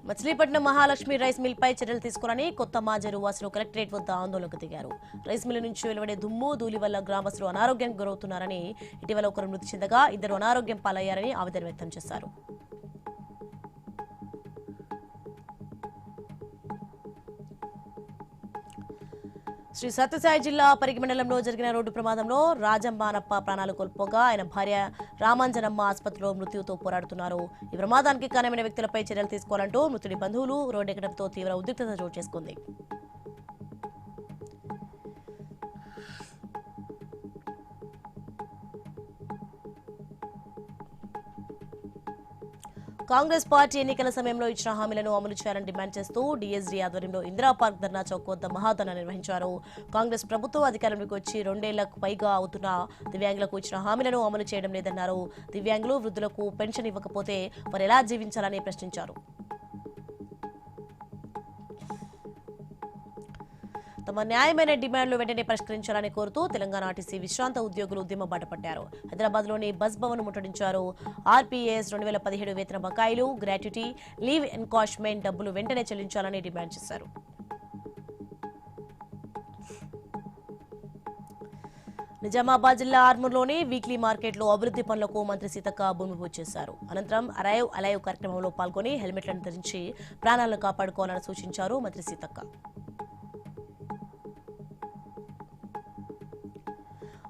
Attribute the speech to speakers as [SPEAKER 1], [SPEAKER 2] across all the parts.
[SPEAKER 1] Machilipatnam Mahalakshmi rice mill పై చర్యలు తీసుకోవాలని కొత్త మాజరు వాసులు కలెక్టరేట్ వద్ద ఆందోళనకు దిగారు. రైస్ మిల్ నుంచి వెలువడే దుమ్ము ధూళి వల్ల గ్రామస్తులు అనారోగ్యానికి గురవుతున్నారని, ఇటీవల ఒకరు మృతి చెందగా ఇద్దరు అనారోగ్యం పాలయ్యారని ఆవేదన వ్యక్తం చేశారు. శ్రీ సత్యసాయి జిల్లా పరిగి మండలంలో జరిగిన రోడ్డు ప్రమాదంలో రాజంబానప్ప ప్రాణాలు కోల్పోగా ఆయన భార్య రామాంజనమ్మ ఆసుపత్రిలో మృత్యుతో పోరాడుతున్నారు. ఈ ప్రమాదానికి కారణమైన వ్యక్తులపై చర్యలు తీసుకోవాలంటూ మృతుడి బంధువులు రోడ్డెక్కడంతో తీవ్ర ఉద్రిక్తత చోటు చేసుకుంది. కాంగ్రెస్ పార్టీ ఎన్నికల సమయంలో ఇచ్చిన హామీలను అమలు చేయాలని డిమాండ్ చేస్తూ డీఎస్డీ ఆధ్వర్యంలో ఇందిరా పార్క్ ధర్నా చౌక్ వద్ద మహాధర్నా నిర్వహించారు. కాంగ్రెస్ ప్రభుత్వం అధికారంలోకి వచ్చి 2 ఏళ్లకు పైగా అవుతున్న దివ్యాంగులకు ఇచ్చిన హామీలను అమలు చేయడం లేదన్నారు. దివ్యాంగులు, వృద్ధులకు పెన్షన్ ఇవ్వకపోతే వారు ఎలా జీవించాలని ప్రశ్నించారు. తమ న్యాయమైన డిమాండ్లు వెంటనే పరిష్కరించాలని కోరుతూ తెలంగాణ ఆర్టీసీ విశ్రాంత ఉద్యోగులు ఉద్యమ బాట పట్టారు. హైదరాబాద్లోని బస్ భవన్ ముట్టడించారు. ఆర్పీఎస్ 2017 వేతన బకాయిలు, గ్రాట్యుటీ, లీవ్ ఎన్కాష్మెంట్ డబ్బులు వెంటనే చెల్లించాలని డిమాండ్ చేశారు. నిజామాబాద్ జిల్లా ఆర్మూర్లోని వీక్లీ మార్కెట్లో అభివృద్ధి పనులకు మంత్రి సీతక్క భూమి పూజ చేశారు. అనంతరం అరైవ్ అలైవ్ కార్యక్రమంలో పాల్గొని హెల్మెట్లను ధరించి ప్రాణాలను కాపాడుకోవాలని సూచించారు మంత్రి సీతక్క.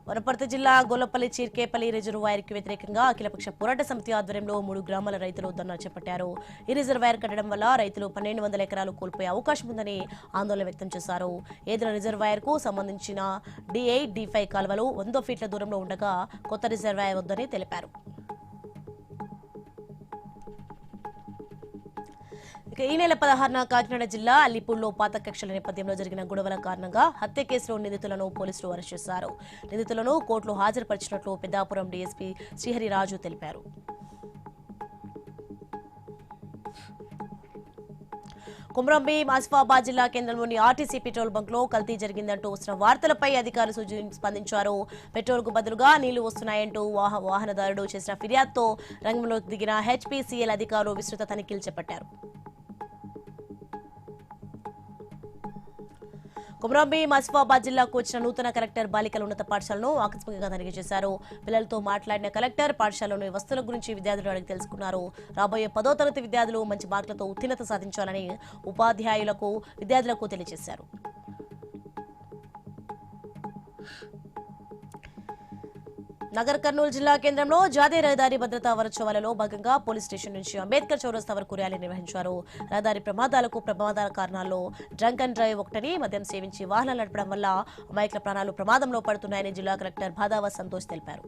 [SPEAKER 1] వనపర్తి జిల్లా గొల్లపల్లి చీర్కేపల్లి రిజర్వాయర్కి వ్యతిరేకంగా అఖిలపక్ష పోరాట సమితి ఆధ్వర్యంలో 3 గ్రామాల రైతులు ధర్నా చేపట్టారు. ఈ రిజర్వాయర్ కట్టడం వల్ల రైతులు 1200 ఎకరాలు కోల్పోయే అవకాశం ఉందని ఆందోళన వ్యక్తం చేశారు. ఏదైనా రిజర్వాయర్కు సంబంధించిన D8, D5 కాలువలు 100 ఫీట్ల దూరంలో ఉండగా కొత్త రిజర్వాయర్ వద్దని తెలిపారు. ఈ నెల 16న కాకినాడ జిల్లా అల్లిపూర్లో పాత కక్షల నేపథ్యంలో జరిగిన గొడవల కారణంగా హత్య కేసులో నిందితులను పోలీసులు అరెస్ట్ చేశారు. నిందితులను కోర్టులో హాజరుపరిచినట్లు పెద్దాపురం డీఎస్పీ శ్రీహరిరాజు తెలిపారు. కుమ్రంభీం ఆసిఫాబాద్ జిల్లా కేంద్రంలోని ఆర్టీసీ పెట్రోల్ బంక్లో కల్తీ జరిగిందంటూ వస్తున్న వార్తలపై అధికారులు స్పందించారు. పెట్రోల్కు బదులుగా నీళ్లు వస్తున్నాయంటూ వాహనదారుడు చేసిన ఫిర్యాదుతో రంగంలోకి దిగిన హెచ్పీసీఎల్ అధికారులు విస్తృత తనిఖీలు చేపట్టారు. కుమ్రంభీం ఆసిఫాబాద్ జిల్లాకు వచ్చిన నూతన కలెక్టర్ బాలికల ఉన్నత పాఠశాలను ఆకస్మికంగా తనిఖీ చేశారు. పిల్లలతో మాట్లాడిన కలెక్టర్ పాఠశాలలోని వస్తువుల గురించి విద్యార్థులు అడిగి తెలుసుకున్నారు. రాబోయే 10వ తరగతి విద్యార్థులు మంచి మార్కులతో ఉత్తీర్ణత సాధించాలని ఉపాధ్యాయులకు, విద్యార్థులకు తెలియజేశారు. నగర్ కర్నూలు జిల్లా కేంద్రంలో జాతీయ రహదారి భద్రతా వారోత్సవాలలో భాగంగా పోలీస్ స్టేషన్ నుంచి అంబేద్కర్ చౌరస్తా వరకు ర్యాలీ నిర్వహించారు. రహదారి ప్రమాదాల కారణాల్లో డ్రంక్ అండ్ డ్రైవ్ ఒకటని, మద్యం సేవించి వాహనాలు నడపడం వల్ల అమాయకుల ప్రాణాలు ప్రమాదంలో పడుతున్నాయని జిల్లా కలెక్టర్ భాదావా సంతోష్ తెలిపారు.